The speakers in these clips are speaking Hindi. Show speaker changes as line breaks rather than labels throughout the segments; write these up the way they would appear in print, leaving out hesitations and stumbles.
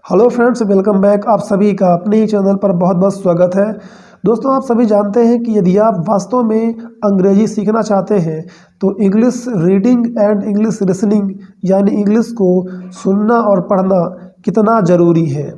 Hello friends, welcome back. आप सभी का अपने ही चैनल पर बहुत बहुत स्वागत है। दोस्तों, आप सभी जानते हैं कि यदि आप वास्तव में अंग्रेजी सीखना चाहते हैं तो English reading and English listening यानी इंग्लिश को सुनना और पढ़ना कितना ज़रूरी है।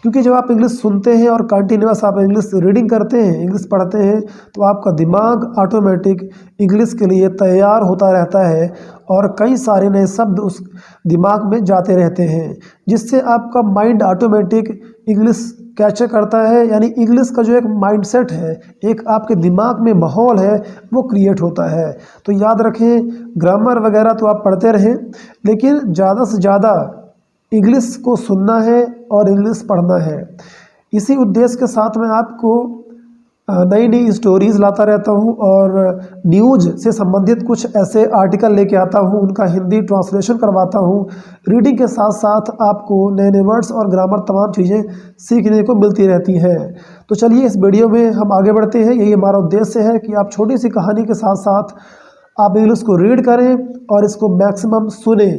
क्योंकि जब आप इंग्लिश सुनते हैं और कंटिन्यूस आप इंग्लिश रीडिंग करते हैं, इंग्लिश पढ़ते हैं, तो आपका दिमाग ऑटोमेटिक इंग्लिश के लिए तैयार होता रहता है और कई सारे नए शब्द उस दिमाग में जाते रहते हैं, जिससे आपका माइंड ऑटोमेटिक इंग्लिश कैप्चर करता है। यानी इंग्लिश का जो एक माइंडसेट है, एक आपके दिमाग में माहौल है, वो क्रिएट होता है। तो याद रखें, ग्रामर वगैरह तो आप पढ़ते रहें, लेकिन ज़्यादा से ज़्यादा इंग्लिश को सुनना है और इंग्लिश पढ़ना है। इसी उद्देश्य के साथ मैं आपको नई नई स्टोरीज़ लाता रहता हूँ और न्यूज़ से संबंधित कुछ ऐसे आर्टिकल लेके आता हूँ, उनका हिंदी ट्रांसलेशन करवाता हूँ। रीडिंग के साथ साथ आपको नए नए वर्ड्स और ग्रामर तमाम चीज़ें सीखने को मिलती रहती हैं। तो चलिए इस वीडियो में हम आगे बढ़ते हैं। यही हमारा उद्देश्य है कि आप छोटी सी कहानी के साथ साथ आप इंग्लिश को रीड करें और इसको मैक्सिमम सुने,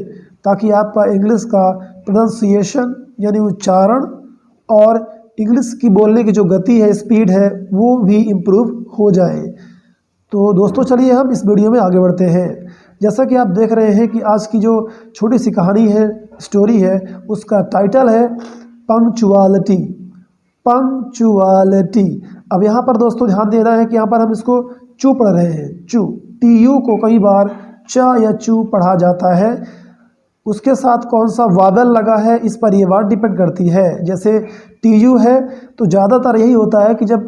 ताकि आपका इंग्लिश का प्रोनाउंसिएशन यानी उच्चारण और इंग्लिश की बोलने की जो गति है, स्पीड है, वो भी इम्प्रूव हो जाए। तो दोस्तों, चलिए हम इस वीडियो में आगे बढ़ते हैं। जैसा कि आप देख रहे हैं कि आज की जो छोटी सी कहानी है, स्टोरी है, उसका टाइटल है पंक्चुअलिटी। पंक्चुअलिटी। अब यहाँ पर दोस्तों ध्यान देना है कि यहाँ पर हम इसको चू पढ़ रहे हैं। चू, टी यू को कई बार च या चू पढ़ा जाता है। उसके साथ कौन सा वावेल लगा है, इस पर ये बात डिपेंड करती है। जैसे टी यू है तो ज़्यादातर यही होता है कि जब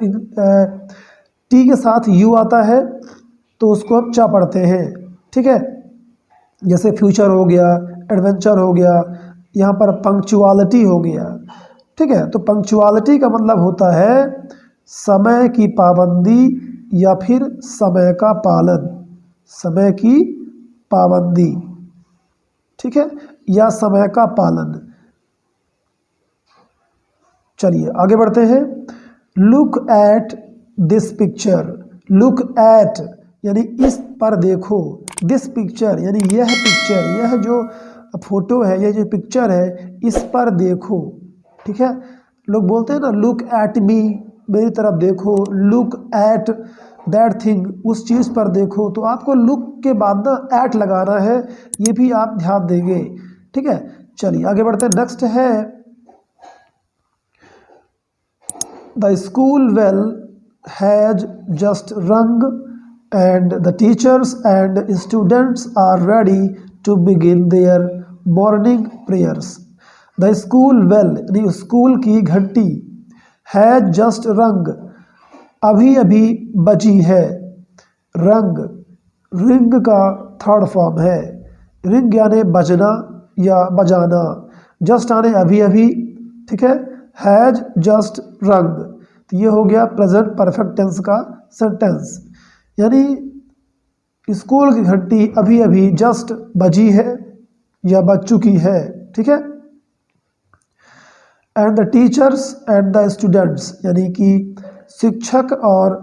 टी के साथ यू आता है तो उसको हम चा पढ़ते हैं। ठीक है, जैसे फ्यूचर हो गया, एडवेंचर हो गया, यहाँ पर पंक्चुअलिटी हो गया। ठीक है, तो पंक्चुअलिटी का मतलब होता है समय की पाबंदी या फिर समय का पालन। समय की पाबंदी, ठीक है, या समय का पालन। चलिए आगे बढ़ते हैं। Look at this picture. Look at यानी इस पर देखो। दिस पिक्चर यानी यह पिक्चर, यह जो फोटो है, यह जो पिक्चर है, इस पर देखो। ठीक है, लोग बोलते हैं ना, लुक एट मी, मेरी तरफ देखो। लुक एट दैट थिंग, उस चीज़ पर देखो। तो आपको लुक के बाद ना एट लगाना है, ये भी आप ध्यान देंगे। ठीक है, चलिए आगे बढ़ते हैं। नेक्स्ट है the school bell has just rung and the teachers and students are ready to begin their morning prayers. The school bell यानी स्कूल की घंटी, हैज जस्ट रंग अभी अभी बजी है। रंग, रिंग का थर्ड फॉर्म है। रिंग यानी बजना या बजाना, जस्ट आने अभी अभी। ठीक है, हैज जस्ट रंग, तो ये हो गया प्रेजेंट परफेक्ट टेंस का सेंटेंस। यानी स्कूल की घंटी अभी अभी जस्ट बजी है या बज चुकी है। ठीक है, and the teachers and the students यानी कि शिक्षक और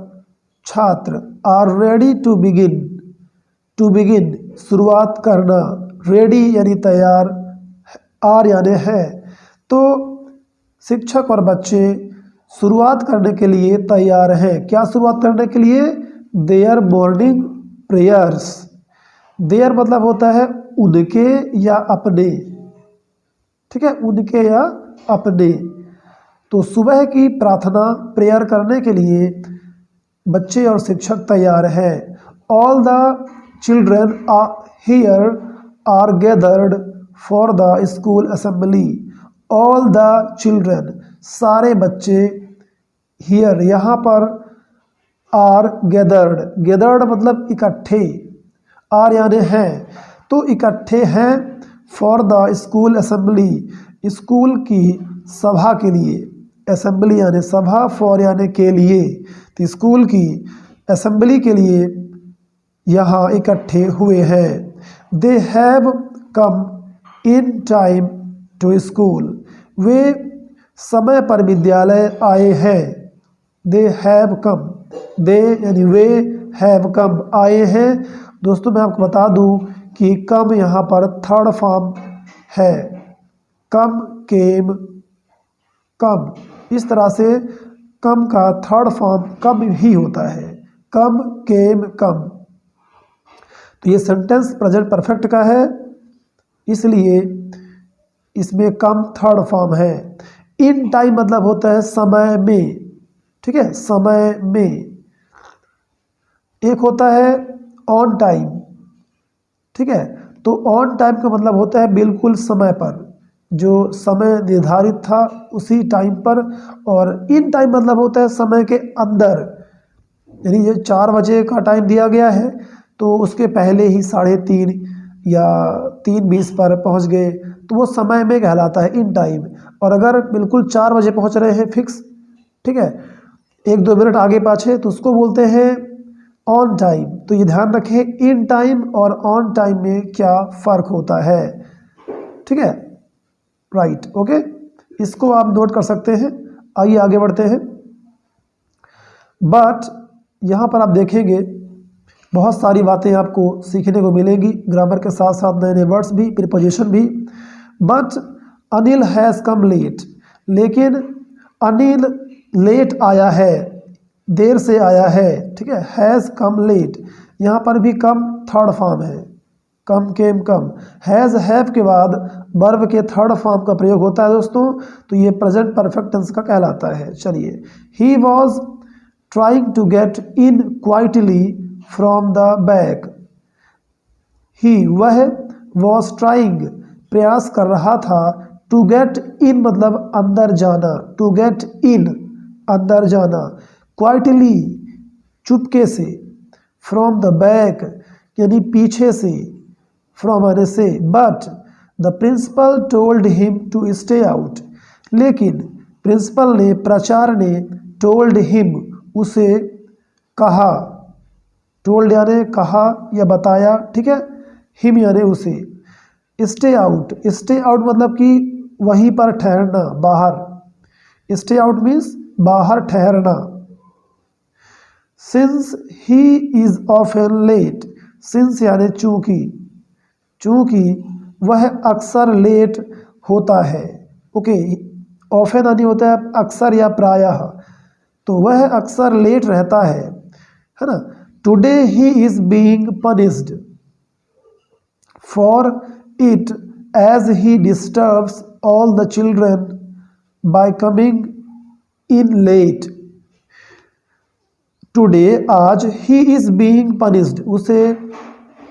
छात्र are ready to begin. To begin शुरुआत करना, रेडी यानी तैयार, आर यानी है। तो शिक्षक और बच्चे शुरुआत करने के लिए तैयार हैं। क्या शुरुआत करने के लिए? There morning prayers. देयर मतलब होता है उनके या अपने। ठीक है, उनके या अपने। तो सुबह की प्रार्थना प्रेयर करने के लिए बच्चे और शिक्षक तैयार हैं। All the children here are gathered for the school assembly. All the children, सारे बच्चे, हियर यहाँ पर, आर गैदर्ड। गैदर्ड मतलब इकट्ठे, आर यानी हैं, तो इकट्ठे हैं। For the school assembly, school की सभा के लिए। असेंबली यानी सभा, फॉर यानी के लिए, तो स्कूल की असेंबली के लिए यहाँ इकट्ठे हुए हैं। They have come in time to school, वे समय पर विद्यालय आए हैं। दे हैव कम, दे यानी वे, हैव कम आए हैं। दोस्तों मैं आपको बता दूं कि कम यहाँ पर थर्ड फॉर्म है। कम, केम, कम, इस तरह से कम का थर्ड फॉर्म कम ही होता है, कम, केम, कम। तो ये सेंटेंस प्रेजेंट परफेक्ट का है, इसलिए इसमें कम थर्ड फॉर्म है। इन टाइम मतलब होता है समय में, ठीक है, समय में। एक होता है ऑन टाइम, ठीक है, तो ऑन टाइम का मतलब होता है बिल्कुल समय पर, जो समय निर्धारित था उसी टाइम पर। और इन टाइम मतलब होता है समय के अंदर, यानी ये 4 बजे का टाइम दिया गया है तो उसके पहले ही 3:30 या 3:20 पर पहुंच गए तो वो समय में कहलाता है, इन टाइम। और अगर बिल्कुल 4 बजे पहुंच रहे हैं फिक्स, ठीक है, 1-2 मिनट आगे पाछे, तो उसको बोलते हैं ऑन टाइम। तो ये ध्यान रखें, इन टाइम और ऑन टाइम में क्या फ़र्क होता है, ठीक है, राइट, ओके, इसको आप नोट कर सकते हैं। आइए आगे बढ़ते हैं। बट यहाँ पर आप देखेंगे बहुत सारी बातें आपको सीखने को मिलेंगी, ग्रामर के साथ साथ नए नए वर्ड्स भी, प्रीपोजिशन भी। But Anil has come late, लेकिन अनिल लेट आया है, देर से आया है, ठीक है, हैज़ कम लेट। यहाँ पर भी कम थर्ड फॉर्म है, कम, केम, कम। हैज़, हैव के बाद वर्ब के थर्ड फॉर्म का प्रयोग होता है दोस्तों, तो ये प्रेजेंट परफेक्ट टेंस का कहलाता है। चलिए, he was trying to get in quietly from the back. He, वह, वॉज ट्राइंग, प्रयास कर रहा था, टू गेट इन मतलब अंदर जाना, टू गेट इन अंदर जाना, क्वाइटली चुपके से, फ्रॉम द बैक यानी पीछे से, फ्रॉम आने से। But the principal told him to stay out, लेकिन प्रिंसिपल ने, प्राचार्य ने, टोल्ड हिम उसे कहा, टोल्ड यानी कहा या बताया, ठीक है, हिम यानी उसे। स्टे आउट, स्टे आउट मतलब कि वहीं पर ठहरना, बाहर। स्टे आउट मीन्स बाहर ठहरना। Since he is often late, since यानी चूंकि, चूंकि वह अक्सर लेट होता है, ओके, ऑफन यानी होता है अक्सर या प्रायः, तो वह अक्सर लेट रहता है ना। Today he is being punished for it as he disturbs all the children by coming in late. Today, आज, ही इज बीइंग पनिश्ड, उसे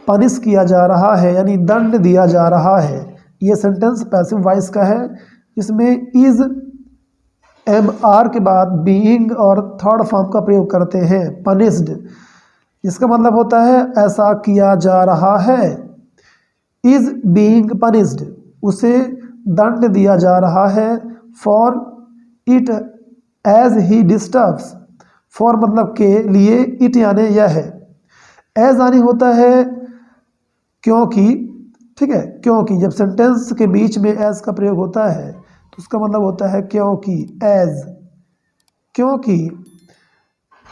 पनिश किया जा रहा है यानी दंड दिया जा रहा है। ये सेंटेंस पैसिव वॉइस का है, इसमें इज एम आर के बाद बीइंग और थर्ड फॉर्म का प्रयोग करते हैं, पनिश्ड, इसका मतलब होता है ऐसा किया जा रहा है। इज बीइंग पनिश्ड, उसे दंड दिया जा रहा है। For it as he disturbs, for मतलब के लिए, इट यानी यह है, एज यानी होता है क्योंकि, ठीक है, क्योंकि जब सेंटेंस के बीच में एज का प्रयोग होता है तो उसका मतलब होता है क्योंकि, एज, क्योंकि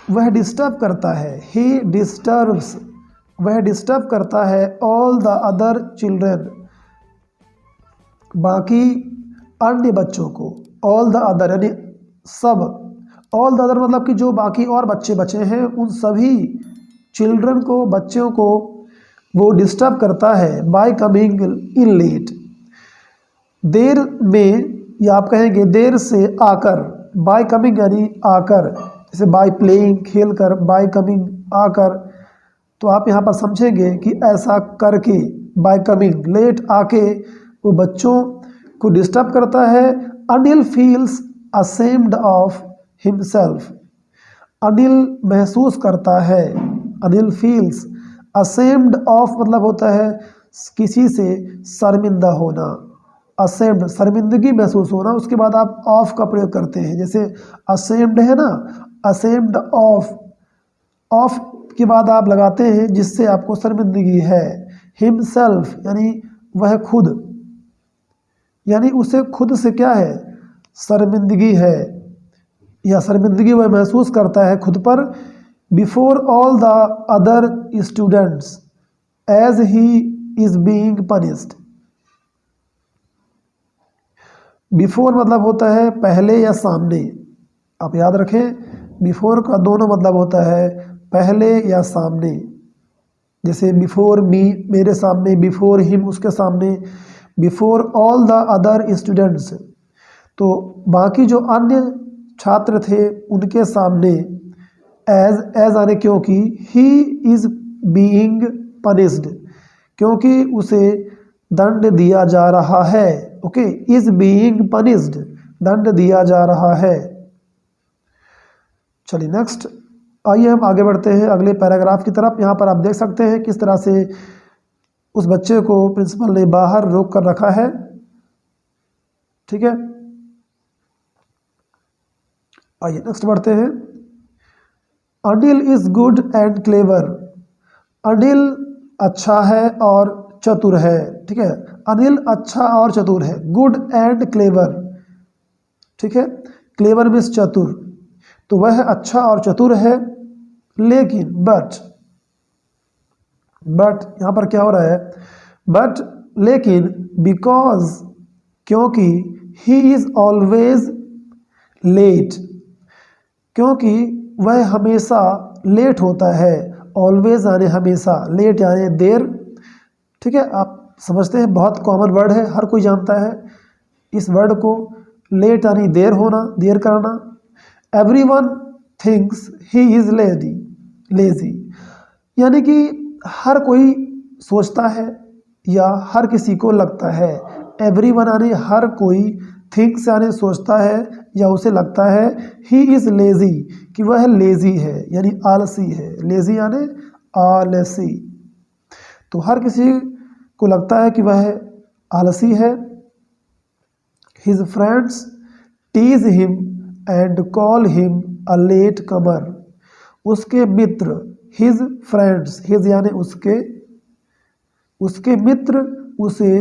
वह डिस्टर्ब करता है, ही डिस्टर्ब्स, वह डिस्टर्ब करता है, ऑल द अदर चिल्ड्रन, बाकी अन्य बच्चों को, ऑल द अदर यानी सब, ऑल द अदर मतलब कि जो बाकी और बच्चे बचे हैं उन सभी चिल्ड्रन को, बच्चों को वो डिस्टर्ब करता है, बाय कमिंग इन लेट, देर में, या आप कहेंगे देर से आकर, बाय कमिंग यानी आकर, जैसे बाय प्लेइंग खेल कर, बाय कमिंग आकर, तो आप यहाँ पर समझेंगे कि ऐसा करके, बाय कमिंग, लेट आके वो बच्चों को डिस्टर्ब करता है। Anil feels ashamed of himself, Anil महसूस करता है, अनिल फील्स, असेम्ड ऑफ मतलब होता है किसी से शर्मिंदा होना, असेम्ड शर्मिंदगी महसूस होना, उसके बाद आप ऑफ का प्रयोग करते हैं, जैसे असेम्ड है ना, असेम्ड ऑफ, ऑफ के बाद आप लगाते हैं जिससे आपको शर्मिंदगी है। हिमसेल्फ यानी वह खुद, यानी उसे खुद से क्या है, शर्मिंदगी है या शर्मिंदगी वह महसूस करता है खुद पर। Before all the other students as he is being punished, before मतलब होता है पहले या सामने, आप याद रखें, बिफोर का दोनों मतलब होता है पहले या सामने। जैसे बिफोर मी मेरे सामने, बिफोर हिम उसके सामने, before all the other students तो बाकी जो अन्य छात्र थे उनके सामने। एज आने क्योंकि ही इज़ बीइंग पनिश्ड, क्योंकि उसे दंड दिया जा रहा है। ओके, इज बीइंग पनिश्ड, दंड दिया जा रहा है। चलिए नेक्स्ट, आइए हम आगे बढ़ते हैं अगले पैराग्राफ की तरफ। यहाँ पर आप देख सकते हैं किस तरह से उस बच्चे को प्रिंसिपल ने बाहर रोक कर रखा है। ठीक है, आइए नेक्स्ट बढ़ते हैं। Anil is good and clever, Anil अच्छा है और चतुर है। ठीक है, अनिल अच्छा और चतुर है, गुड एंड क्लेवर। ठीक है, क्लेवर मीन्स चतुर, तो वह अच्छा और चतुर है, लेकिन बट यहाँ पर क्या हो रहा है, बट लेकिन, बिकॉज क्योंकि, ही इज ऑलवेज लेट, क्योंकि वह हमेशा लेट होता है। ऑलवेज यानी हमेशा, लेट यानी देर। ठीक है, आप समझते हैं बहुत कॉमन वर्ड है, हर कोई जानता है इस वर्ड को। लेट यानी देर होना, देर करना। Everyone thinks he is lazy, यानी कि हर कोई सोचता है या हर किसी को लगता है। एवरीवन यानी हर कोई, थिंक्स यानी सोचता है या उसे लगता है, ही इज़ लेज़ी कि वह लेज़ी है यानी आलसी है। लेज़ी यानी आलसी, तो हर किसी को लगता है कि वह आलसी है। His friends tease him and call him a late comer, उसके मित्र, हिज फ्रेंड्स, हिज यानी उसके मित्र उसे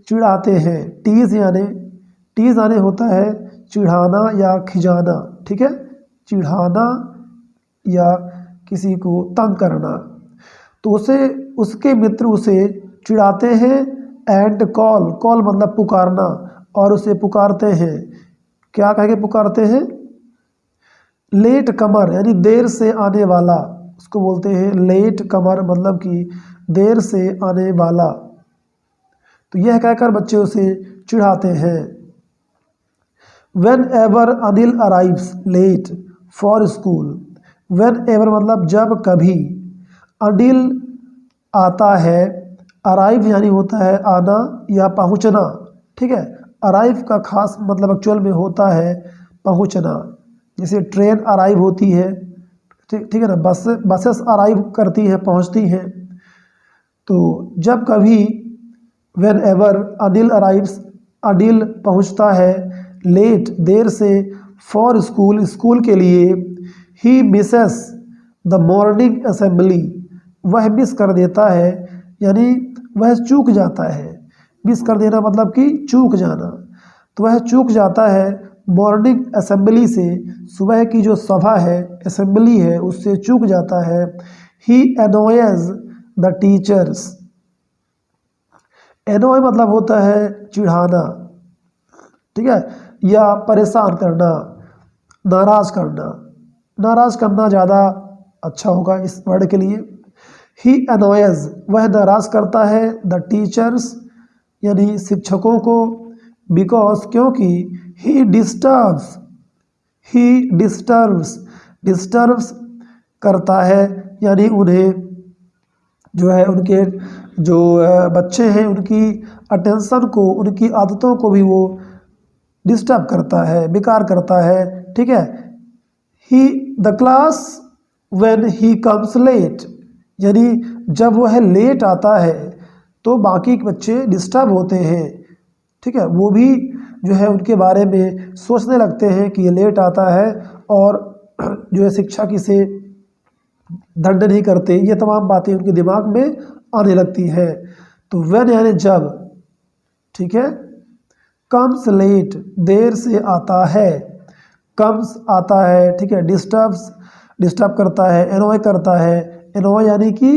चिढ़ाते हैं। टीज यानी होता है चिढ़ाना या खिजाना। ठीक है, चिढ़ाना या किसी को तंग करना, तो उसके मित्र उसे चिढ़ाते हैं। एंड कॉल मतलब पुकारना, और उसे पुकारते हैं, क्या कह के पुकारते हैं, लेट कमर यानी देर से आने वाला, उसको बोलते हैं लेट कमर, मतलब कि देर से आने वाला। तो यह कहकर बच्चे उसे चिढ़ाते हैं। Whenever Anil arrives late for school, whenever मतलब जब कभी, अनिल आता है, अराइव यानी होता है आना या पहुंचना। ठीक है, अराइव का खास मतलब एक्चुअल में होता है पहुंचना, जैसे ट्रेन अराइव होती है। ठीक है ना, बसेस अराइव करती हैं, पहुंचती हैं। तो जब कभी, when ever Anil arrives, Anil पहुंचता है, लेट देर से, फॉर स्कूल स्कूल के लिए, ही मिसेस द मॉर्निंग असेंबली, वह मिस कर देता है यानी वह चूक जाता है। मिस कर देना मतलब कि चूक जाना, तो वह चूक जाता है मॉर्निंग असेंबली से, सुबह की जो सभा है, असेंबली है, उससे चूक जाता है। ही एनोयज द टीचर्स, एनोय मतलब होता है चिढ़ाना। ठीक है, या परेशान करना, नाराज करना ज़्यादा अच्छा होगा इस वर्ड के लिए। ही एनोयज, वह नाराज करता है, द टीचर्स यानी शिक्षकों को, बिकॉज क्योंकि, ही डिस्टर्ब्स करता है यानी उन्हें जो है, उनके जो बच्चे हैं उनकी अटेंशन को, उनकी आदतों को भी वो डिस्टर्ब करता है, बेकार करता है। ठीक है, he the class when he comes late, यानी जब वह लेट आता है तो बाकी बच्चे डिस्टर्ब होते हैं। ठीक है, वो भी जो है उनके बारे में सोचने लगते हैं कि ये लेट आता है, और जो है शिक्षक इसे दंड नहीं करते, ये तमाम बातें उनके दिमाग में आने लगती है। तो व्हेन यानी जब। ठीक है, कम्स लेट देर से आता है, कम्स आता है। ठीक है, डिस्टर्ब करता है, एनॉय करता है, एनॉय यानी कि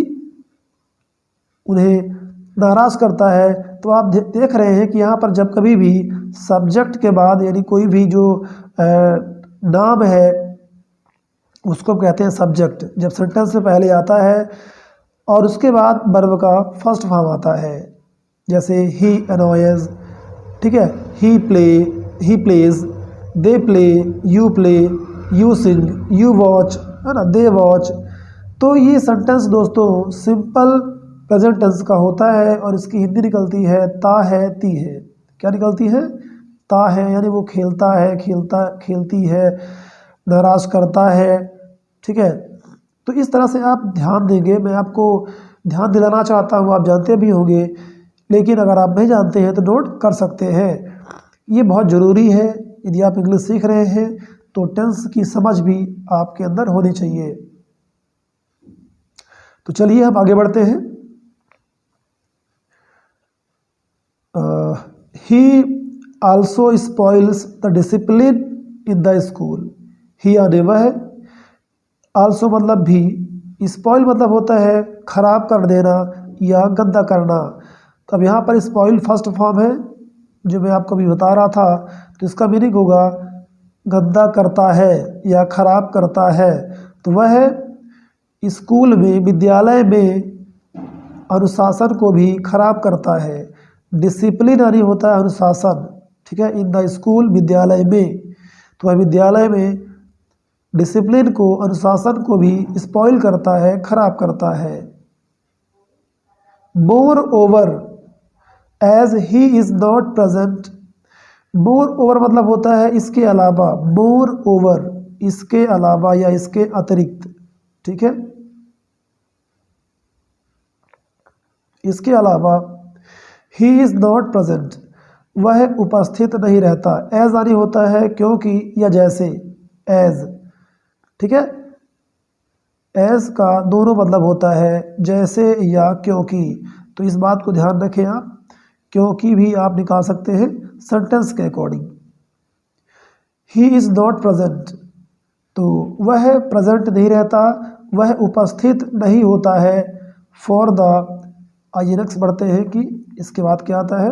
उन्हें नाराज़ करता है, तो आप देख रहे हैं कि यहाँ पर जब कभी भी सब्जेक्ट के बाद यानी कोई भी जो नाम है उसको कहते हैं सब्जेक्ट, जब सेंटेंस से पहले आता है और उसके बाद वर्ब का फर्स्ट फॉर्म आता है। जैसे ही अनॉयज, ठीक है, he plays, they play, you sing, you watch, है ना, दे वॉच। तो ये सेंटेंस दोस्तों सिंपल प्रेजेंट टेंस का होता है और इसकी हिंदी निकलती है ता है ती है। क्या निकलती है? ता है, यानी वो खेलता है, खेलती है, नाराज करता है, ठीक है। तो इस तरह से आप ध्यान देंगे, मैं आपको ध्यान दिलाना चाहता हूँ, आप जानते भी होंगे, लेकिन अगर आप नहीं जानते हैं तो नोट कर सकते हैं। ये बहुत ज़रूरी है, यदि आप इंग्लिश सीख रहे हैं तो टेंस की समझ भी आपके अंदर होनी चाहिए। तो चलिए हम आगे बढ़ते हैं। He also spoils the discipline in the school. He यानी वह, आल्सो मतलब भी, स्पॉइल मतलब होता है खराब कर देना या गंदा करना। तो अब यहाँ पर स्पॉइल फर्स्ट फॉर्म है जो मैं आपको अभी बता रहा था, तो इसका मीनिंग होगा गंदा करता है या खराब करता है। तो वह स्कूल में, विद्यालय में अनुशासन को भी खराब करता है। डिसिप्लिन यानी होता है अनुशासन, ठीक है, इन द स्कूल, विद्यालय में। तो वह विद्यालय में डिसिप्लिन को, अनुशासन को भी स्पॉइल करता है, खराब करता है। Moreover as he is not present. Moreover मतलब होता है इसके अलावा, मोर ओवर इसके अलावा या इसके अतिरिक्त, ठीक है, इसके अलावा। ही इज नॉट प्रेजेंट, वह उपस्थित नहीं रहता। एज यानी होता है क्योंकि या जैसे, एज, ठीक है। एज का दोनों मतलब होता है जैसे या क्योंकि, तो इस बात को ध्यान रखें आप, क्योंकि भी आप निकाल सकते हैं सेंटेंस के according. He is not present, तो वह प्रेजेंट नहीं रहता, वह उपस्थित नहीं होता है। फॉर द, आइए नेक्स्ट बढ़ते हैं कि इसके बाद क्या आता है।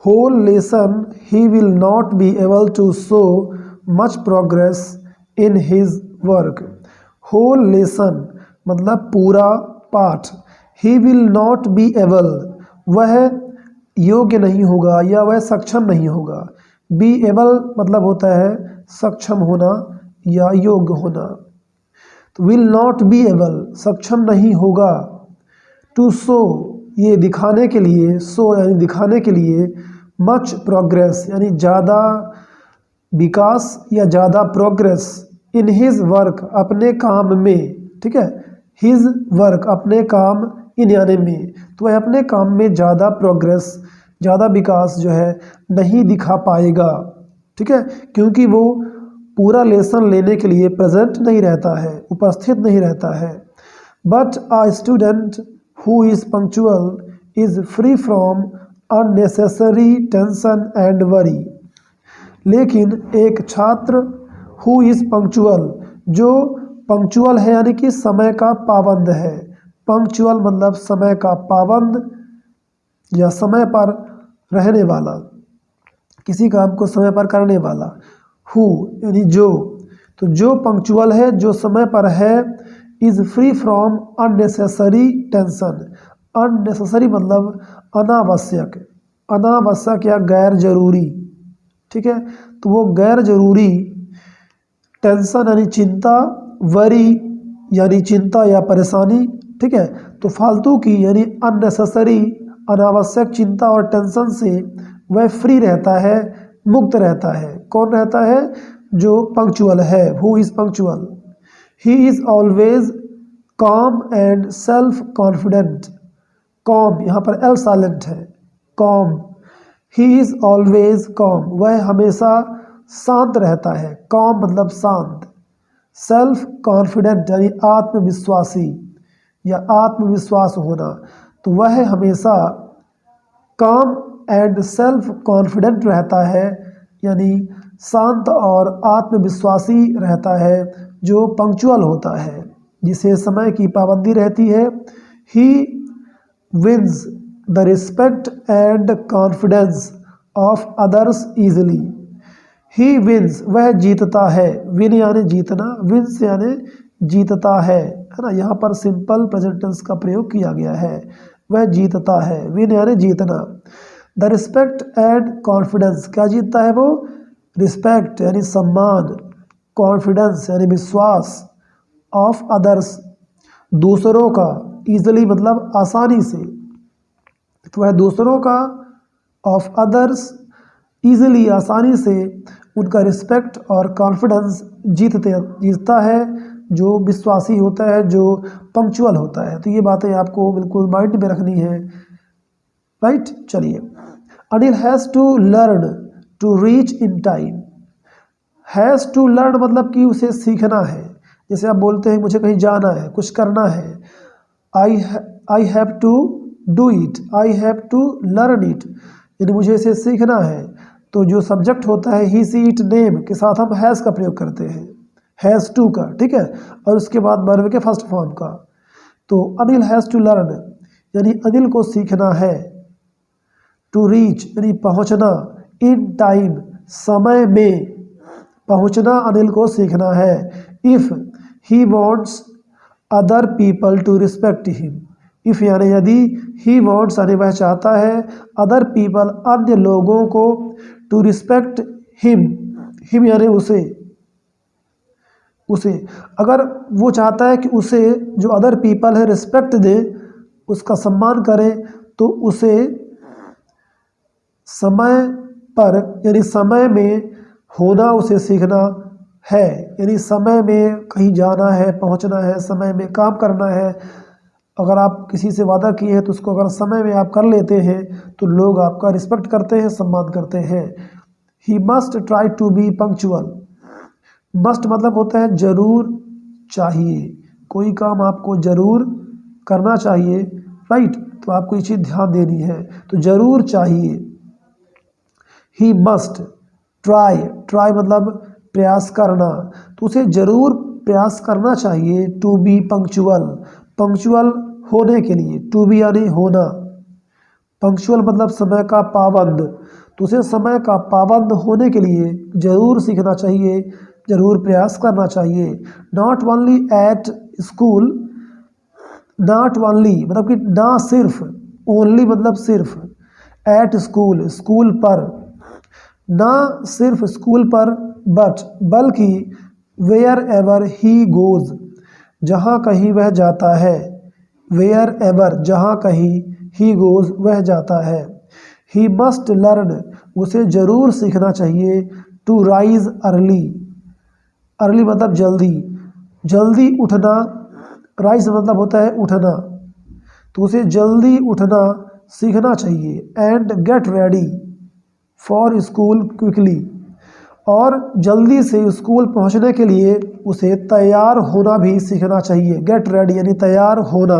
Whole lesson he will not be able to show much progress in his work. Whole lesson मतलब पूरा पाठ, he will not be able, वह योग्य नहीं होगा या वह सक्षम नहीं होगा। बी एबल मतलब होता है सक्षम होना या योग्य होना। तो विल नॉट बी एबल सक्षम नहीं होगा। टू शो ये दिखाने के लिए, शो यानी दिखाने के लिए, मच प्रोग्रेस यानी ज़्यादा विकास या ज़्यादा प्रोग्रेस, इन हिज वर्क अपने काम में, ठीक है, हिज वर्क अपने काम, इन यानी में, तो वह अपने काम में ज़्यादा प्रोग्रेस, ज़्यादा विकास जो है नहीं दिखा पाएगा, ठीक है, क्योंकि वो पूरा लेसन लेने के लिए प्रेजेंट नहीं रहता है, उपस्थित नहीं रहता है। But a student who is punctual is free from unnecessary tension and worry. लेकिन एक छात्र हु इज़ पंक्चुअल, जो पंक्चुअल है यानी कि समय का पाबंद है। पंक्चुअल मतलब समय का पाबंद या समय पर रहने वाला, किसी काम को समय पर करने वाला। हु यानी जो, तो जो पंक्चुअल है, जो समय पर है, is free from unnecessary tension. Unnecessary मतलब अनावश्यक, अनावश्यक या गैर जरूरी, ठीक है, तो वो गैर जरूरी, टेंशन यानी चिंता, वरी यानी चिंता या परेशानी, ठीक है, तो फालतू की यानी अननेसेसरी, अनावश्यक चिंता और टेंशन से वह फ्री रहता है, मुक्त रहता है। कौन रहता है? जो पंक्चुअल है, who is punctual. He is always com and self confident. Com यहाँ पर एल साइलेंट है, com. He is always com, वह हमेशा शांत रहता है। कॉम मतलब शांत। सेल्फ कॉन्फिडेंट यानी आत्मविश्वासी या आत्मविश्वास होना, तो वह हमेशा काम एंड सेल्फ कॉन्फिडेंट रहता है, यानी शांत और आत्मविश्वासी रहता है जो पंक्चुअल होता है, जिसे समय की पाबंदी रहती है। He wins the respect and confidence of others easily. He wins, वह जीतता है, विन यानी जीतना, विन्स यानी जीतता है ना। यहाँ पर सिंपल प्रेजेंट टेंस का प्रयोग किया गया है, वह जीतता है, विन यानी जीतना। द रिस्पेक्ट एंड कॉन्फिडेंस, क्या जीतता है वो? रिस्पेक्ट यानी सम्मान, कॉन्फिडेंस यानी विश्वास, ऑफ अदर्स दूसरों का, ईजिली मतलब आसानी से, तो वह दूसरों का, ऑफ अदर्स ईजिली आसानी से उनका रिस्पेक्ट और कॉन्फिडेंस जीतता है, जो विश्वासी होता है, जो पंक्चुअल होता है। तो ये बातें आपको बिल्कुल माइंड में रखनी है, राइट। चलिए, Anil has to learn to reach in time. Has to learn मतलब कि उसे सीखना है। जैसे आप बोलते हैं मुझे कहीं जाना है, कुछ करना है, I have to do it, I have to learn it, यानी मुझे इसे सीखना है। तो जो सब्जेक्ट होता है ही सी इट नेम के साथ हम हैज़ का प्रयोग करते हैं, हैज़ टू का, ठीक है, और उसके बाद वर्ब के फर्स्ट फॉर्म का। तो अनिल हैज़ टू लर्न यानी अनिल को सीखना है, टू रीच यानी पहुंचना, इन टाइम समय में पहुंचना अनिल को सीखना है। If he wants other people to respect him, if यानी यदि, ही वॉन्ट्स यानी वह चाहता है, अदर पीपल अन्य लोगों को, टू रिस्पेक्ट हिम, हिम यानी उसे, उसे अगर वो चाहता है कि उसे जो अदर पीपल है रिस्पेक्ट दे, उसका सम्मान करे, तो उसे समय पर यानी समय में होना उसे सीखना है, यानी समय में कहीं जाना है, पहुंचना है, समय में काम करना है। अगर आप किसी से वादा किए हैं तो उसको अगर समय में आप कर लेते हैं तो लोग आपका रिस्पेक्ट करते हैं, सम्मान करते हैं। He must try to be punctual, must मतलब होता है जरूर चाहिए, कोई काम आपको जरूर करना चाहिए, राइट, तो आपको ये चीज़ ध्यान देनी है, तो जरूर चाहिए। ही मस्ट ट्राई, ट्राई मतलब प्रयास करना, तो उसे जरूर प्रयास करना चाहिए, टू बी पंक्चुअल, पंक्चुअल होने के लिए, टू बी यानी होना, पंक्चुअल मतलब समय का पाबंद, तो उसे समय का पाबंद होने के लिए जरूर सीखना चाहिए, जरूर प्रयास करना चाहिए। Not only at school, not only मतलब कि ना सिर्फ, ओनली मतलब सिर्फ, एट स्कूल स्कूल पर, ना सिर्फ स्कूल पर, बट बल्कि वेयर एवर ही गोज, जहाँ कहीं वह जाता है, वेयर एवर जहाँ कहीं, ही गोज वह जाता है। ही मस्ट लर्न उसे जरूर सीखना चाहिए, टू राइज अर्ली, अर्ली मतलब जल्दी, जल्दी उठना, राइज मतलब होता है उठना, तो उसे जल्दी उठना सीखना चाहिए। And get ready for school quickly, और जल्दी से स्कूल पहुंचने के लिए उसे तैयार होना भी सीखना चाहिए। गेट रेडी यानी तैयार होना।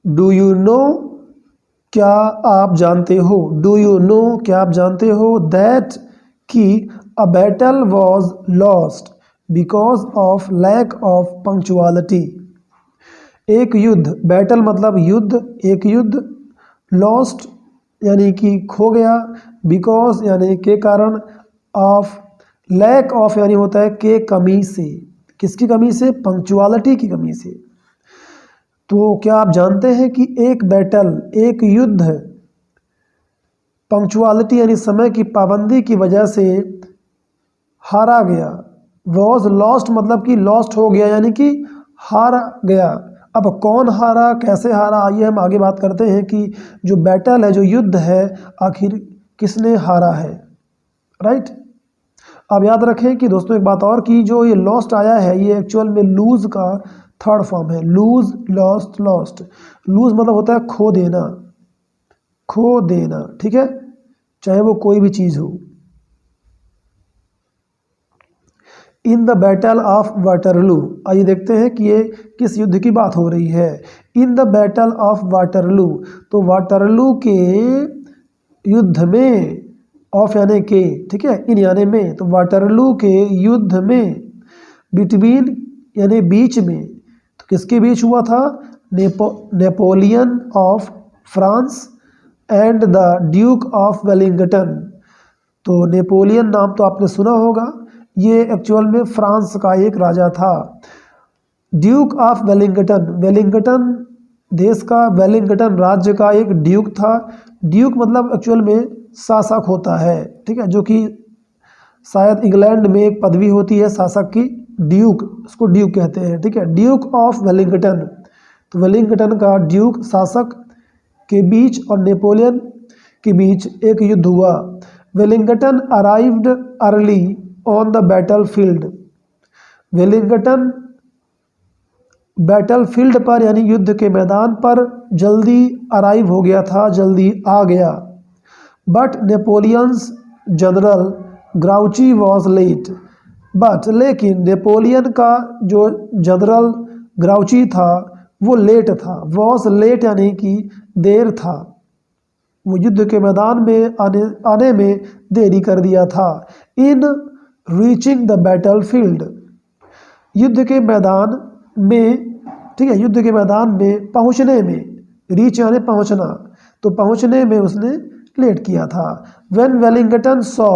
डू यू नो, क्या आप जानते हो, डू यू नो क्या आप जानते हो, दैट कि a battle was lost because of lack of punctuality, एक युद्ध, बैटल मतलब युद्ध, एक युद्ध, लॉस्ट यानी कि खो गया, बिकॉज यानी के कारण, ऑफ लैक ऑफ यानी होता है के कमी से, किसकी कमी से, पंक्चुअलिटी की कमी से। तो क्या आप जानते हैं कि एक बैटल, एक युद्ध, पंक्चुअलिटी यानी समय की पाबंदी की वजह से हारा गया, वॉज लॉस्ट मतलब कि लॉस्ट हो गया यानी कि हारा गया। अब कौन हारा, कैसे हारा, आइए हम आगे बात करते हैं कि जो बैटल है, जो युद्ध है, आखिर किसने हारा है, राइट। अब याद रखें कि दोस्तों एक बात और, कि जो ये लॉस्ट आया है ये एक्चुअल में लूज का थर्ड फॉर्म है, लूज, लॉस्ट, लॉस्ट। लूज मतलब होता है खो देना, खो देना, ठीक है, चाहे वो कोई भी चीज़ हो। In the battle of Waterloo, आइए देखते हैं कि ये किस युद्ध की बात हो रही है। In the battle of Waterloo, तो वाटरलू के युद्ध में, ऑफ यानी के, ठीक है, इन यानी में, तो वाटरलू के युद्ध में, बिटवीन यानी बीच में, तो किसके बीच हुआ था, Napoleon of France and the Duke of Wellington. तो नेपोलियन नाम तो आपने सुना होगा, ये एक्चुअल में फ्रांस का एक राजा था। ड्यूक ऑफ वेलिंगटन, वेलिंगटन देश का, वेलिंगटन राज्य का एक ड्यूक था। ड्यूक मतलब एक्चुअल में शासक होता है, ठीक है, जो कि शायद इंग्लैंड में एक पदवी होती है शासक की, ड्यूक, उसको ड्यूक कहते हैं, ठीक है, ड्यूक ऑफ वेलिंगटन। तो वेलिंगटन का ड्यूक शासक के बीच और नेपोलियन के बीच एक युद्ध हुआ। Wellington arrived early on the battle field. Wellington battle field पर यानी युद्ध के मैदान पर जल्दी अराइव हो गया था, जल्दी आ गया। But Napoleon's general Grouchy was late. But लेकिन नेपोलियन का जो जनरल ग्राउची था वो लेट था। वॉज लेट यानी कि देर था, वो युद्ध के मैदान में आने में देरी कर दिया था। इन रीचिंग द बैटल फील्ड, युद्ध के मैदान में, ठीक है, युद्ध के मैदान में पहुंचने में, रीच यानी पहुंचना, तो पहुंचने में उसने लेट किया था। व्हेन वेलिंगटन सॉ,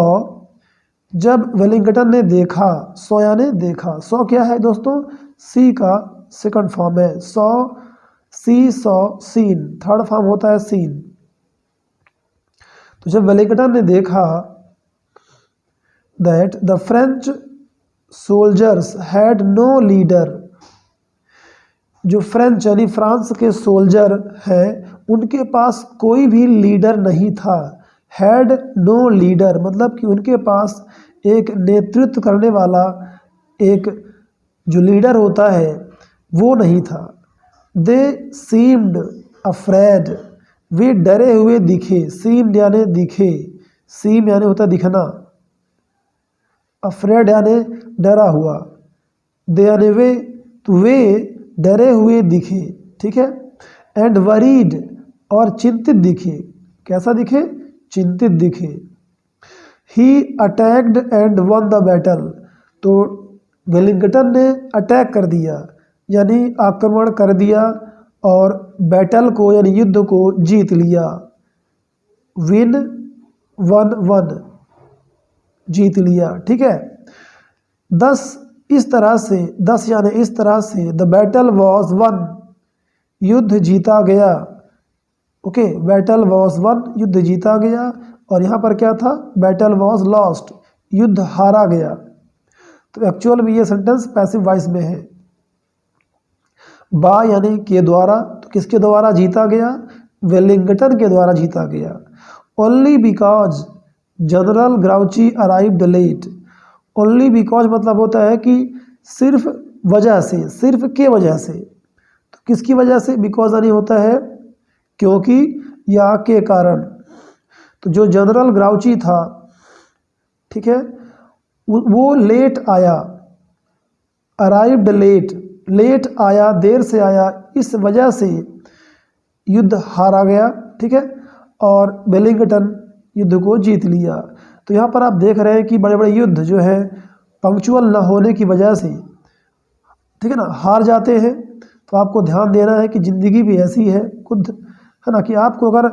जब वेलिंगटन ने देखा, सॉ यानी देखा, सॉ क्या है दोस्तों, सी का सेकंड फॉर्म है, saw, see, saw, seen, third form होता है सीन। तो जब वेलिंगटन ने देखा that the French soldiers had no leader, जो फ्रेंच यानी फ्रांस के सोल्जर हैं उनके पास कोई भी लीडर नहीं था। हैड नो लीडर मतलब कि उनके पास एक नेतृत्व करने वाला, एक जो लीडर होता है वो नहीं था। दे सीम्ड अफ्रेड, वे डरे हुए दिखे। सीम्ड यानी दिखे, सीम यानी होता दिखना, अफ्रेड यानी डरा हुआ, दे यानी वे, तो वे डरे हुए दिखे, ठीक है। एंड वरीड और चिंतित दिखे, कैसा दिखे, चिंतित दिखे। He attacked and won the battle, तो वेलिंगटन ने अटैक कर दिया यानी आक्रमण कर दिया और बैटल को यानी युद्ध को जीत लिया। विन, वन, वन, जीत लिया, ठीक है। 10 इस तरह से, 10 यानी इस तरह से, द बैटल वॉज वन, युद्ध जीता गया। ओके, बैटल वॉज वन, युद्ध जीता गया। और यहाँ पर क्या था, बैटल वॉज लॉस्ट, युद्ध हारा गया। तो एक्चुअल में ये सेंटेंस पैसिव वॉइस में है। बाय यानी के द्वारा, तो किसके द्वारा जीता गया, वेलिंगटन के द्वारा जीता गया। Only because general Grouchy arrived late, only because मतलब होता है कि सिर्फ वजह से, सिर्फ के वजह से। तो किसकी वजह से, बिकॉज यानी होता है क्योंकि या के कारण। तो जो जनरल ग्राउची था, ठीक है, वो लेट आया, अराइव्ड लेट, लेट आया, देर से आया, इस वजह से युद्ध हारा गया, ठीक है, और वेलिंगटन युद्ध को जीत लिया। तो यहाँ पर आप देख रहे हैं कि बड़े बड़े युद्ध जो है पंक्चुअल न होने की वजह से, ठीक है ना, हार जाते हैं। तो आपको ध्यान देना है कि ज़िंदगी भी ऐसी है खुद, है ना, कि आपको अगर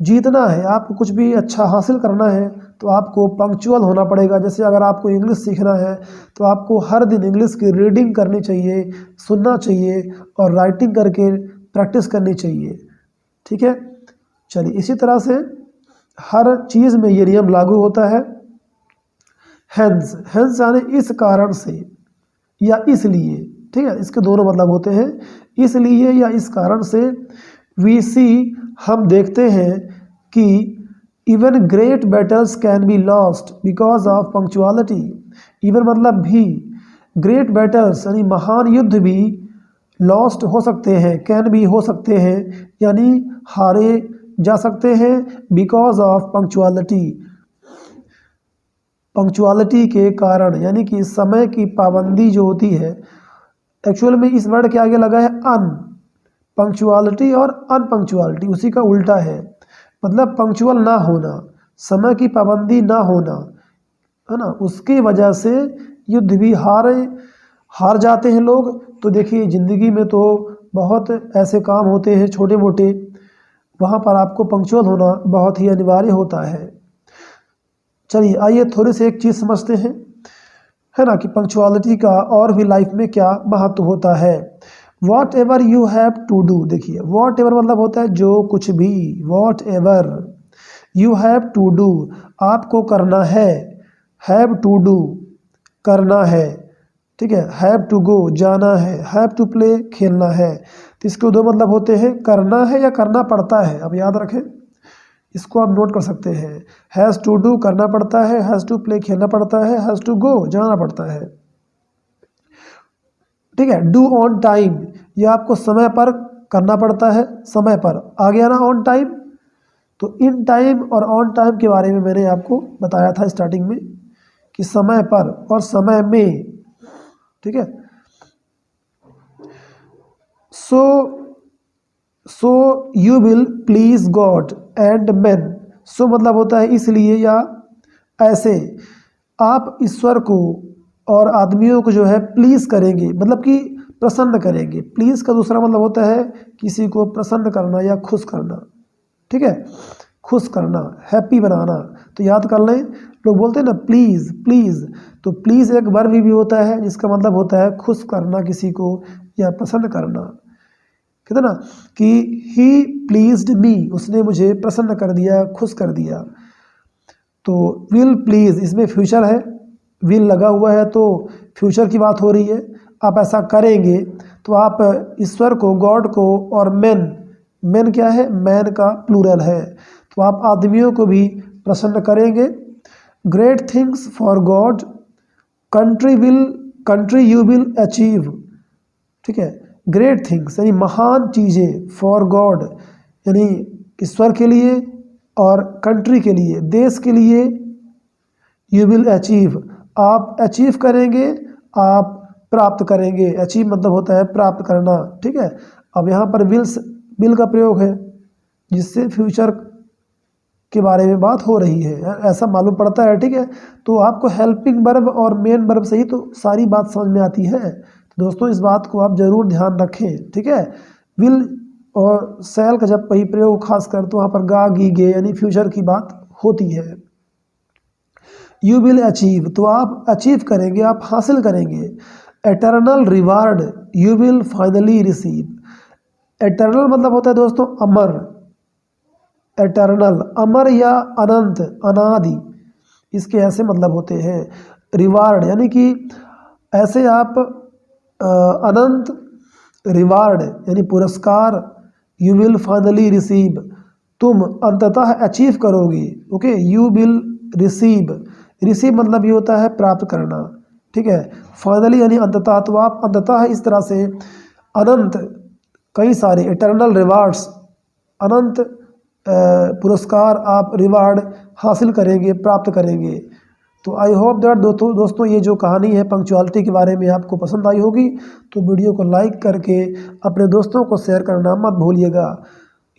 जीतना है, आपको कुछ भी अच्छा हासिल करना है तो आपको पंक्चुअल होना पड़ेगा। जैसे अगर आपको इंग्लिश सीखना है तो आपको हर दिन इंग्लिश की रीडिंग करनी चाहिए, सुनना चाहिए और राइटिंग करके प्रैक्टिस करनी चाहिए, ठीक है। चलिए, इसी तरह से हर चीज़ में ये नियम लागू होता है। हेंस, हेंस यानी इस कारण से या इसलिए, ठीक है, इसके दोनों मतलब होते हैं, इसलिए या इस कारण से। वी सी, हम देखते हैं कि even great battles can be lost because of punctuality. Even मतलब भी, ग्रेट बैटल्स यानी महान युद्ध भी लॉस्ट हो सकते हैं, कैन भी हो सकते हैं यानी हारे जा सकते हैं, बिकॉज ऑफ पंक्चुअलिटी, पंक्चुअलिटी के कारण, यानी कि समय की पाबंदी जो होती है। एक्चुअल में इस वर्ड के आगे लगा है अन, पंक्चुअलिटी और अनपंक्चुअलिटी उसी का उल्टा है, मतलब पंक्चुअल ना होना, समय की पाबंदी ना होना, है ना, उसकी वजह से युद्ध भी हार जाते हैं लोग। तो देखिए ज़िंदगी में तो बहुत ऐसे काम होते हैं छोटे मोटे, वहाँ पर आपको पंक्चुअल होना बहुत ही अनिवार्य होता है। चलिए आइए थोड़ी सी एक चीज़ समझते हैं, है ना, कि पंक्चुअलिटी का और भी लाइफ में क्या महत्व होता है। Whatever you have to do, देखिए वॉट एवर मतलब होता है जो कुछ भी, whatever you have to do आपको करना है, हैव टू डू करना है, ठीक है, हैव टू गो जाना है, हैव टू प्ले खेलना है। तो इसके दो मतलब होते हैं, करना है या करना पड़ता है। अब याद रखें, इसको आप नोट कर सकते हैं। हैज़ टू डू करना पड़ता है, हैज़ टू प्ले खेलना पड़ता है, हैज़ टू गो जाना पड़ता है, ठीक है। डू ऑन टाइम यह आपको समय पर करना पड़ता है, समय पर आ गया ना ऑन टाइम। तो इन टाइम और ऑन टाइम के बारे में मैंने आपको बताया था स्टार्टिंग में कि समय पर और समय में, ठीक है। So you will please God and man, so मतलब होता है इसलिए या ऐसे, आप ईश्वर को और आदमियों को जो है प्लीज़ करेंगे, मतलब कि प्रसन्न करेंगे। प्लीज़ का दूसरा मतलब होता है किसी को प्रसन्न करना या खुश करना, ठीक है, खुश करना, हैप्पी बनाना। तो याद कर लें, लोग बोलते हैं ना प्लीज़ प्लीज़, तो प्लीज़ एक वर्ब भी होता है जिसका मतलब होता है खुश करना किसी को या प्रसन्न करना। कहते ना कि ही प्लीज्ड मी, उसने मुझे प्रसन्न कर दिया, खुश कर दिया। तो विल प्लीज़ इसमें फ्यूचर है, विल लगा हुआ है तो फ्यूचर की बात हो रही है। आप ऐसा करेंगे तो आप ईश्वर को, गॉड को, और मैन क्या है, मैन का प्लूरल है, तो आप आदमियों को भी प्रसन्न करेंगे। Great things for God, country you will achieve, ठीक है। ग्रेट थिंग्स यानी महान चीज़ें, फॉर गॉड यानी ईश्वर के लिए, और कंट्री के लिए, देश के लिए, यू विल अचीव आप अचीव करेंगे, आप प्राप्त करेंगे। अचीव मतलब होता है प्राप्त करना, ठीक है। अब यहाँ पर विल का प्रयोग है जिससे फ्यूचर के बारे में बात हो रही है, ऐसा मालूम पड़ता है, ठीक है। तो आपको हेल्पिंग वर्ब और मेन वर्ब से ही तो सारी बात समझ में आती है। तो दोस्तों इस बात को आप ज़रूर ध्यान रखें, ठीक है। विल और शैल का जब कहीं प्रयोग खास कर तो वहाँ पर गा गी गे यानी फ्यूचर की बात होती है। यू विल अचीव तो आप अचीव करेंगे, आप हासिल करेंगे। Eternal reward you will finally receive. Eternal मतलब होता है दोस्तों अमर, एटर्नल अमर या अनंत, अनादि, इसके ऐसे मतलब होते हैं। रिवार्ड यानी कि ऐसे आप अनंत, रिवार्ड यानी पुरस्कार, यू विल फाइनली रिसीव तुम अंततः अचीव करोगे, ओके। यू विल रिसीव मतलब ये होता है प्राप्त करना, ठीक है। फाइनली यानी अंततः, तो आप अंततः इस तरह से अनंत, कई सारे इटर्नल रिवार्ड्स, अनंत पुरस्कार आप रिवार्ड हासिल करेंगे, प्राप्त करेंगे। तो आई होप दैट दोस्तों ये जो कहानी है पंक्चुअलिटी के बारे में आपको पसंद आई होगी। तो वीडियो को लाइक करके अपने दोस्तों को शेयर करना मत भूलिएगा।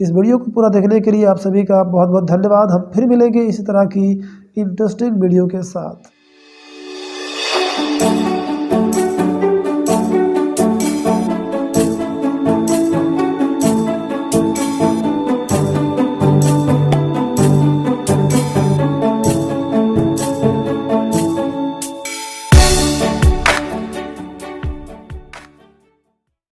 इस वीडियो को पूरा देखने के लिए आप सभी का बहुत बहुत धन्यवाद। हम फिर मिलेंगे इसी तरह की इंटरेस्टिंग वीडियो के साथ।